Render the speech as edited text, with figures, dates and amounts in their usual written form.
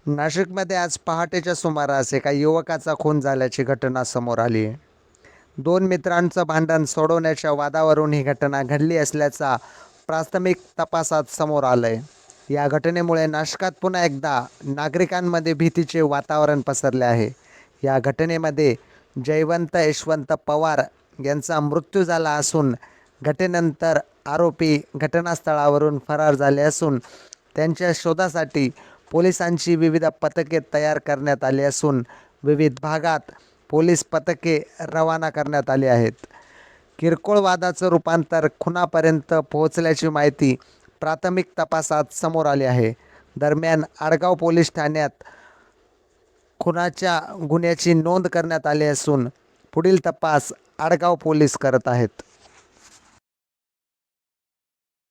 नाशिकमध्ये आज पहाटेच्या सुमारास एका युवकाचा खून झाल्याची घटना समोर आली आहे. दोन मित्रांचं भांडण सोडवण्याच्या वादावरून ही घटना घडली असल्याचा प्राथमिक तपासात समोर आलंय. या घटनेमुळे नाशकात पुन्हा एकदा नागरिकांमध्ये भीतीचे वातावरण पसरले आहे. या घटनेमध्ये जयवंत यशवंत पवार यांचा मृत्यू झाला असून घटनेनंतर आरोपी घटनास्थळावरून फरार झाले असून त्यांच्या शोधासाठी पोलिसांची विविध पथके तयार करण्यात आली असून विविध भागात पोलीस पथके रवाना करण्यात आली आहेत. किरकोळ वादाचं रूपांतर खुनापर्यंत पोहोचल्याची माहिती प्राथमिक तपासात समोर आली आहे. दरम्यान आडगाव पोलीस ठाण्यात खुनाच्या गुन्ह्याची नोंद करण्यात आली असून पुढील तपास आडगाव पोलीस करत आहेत.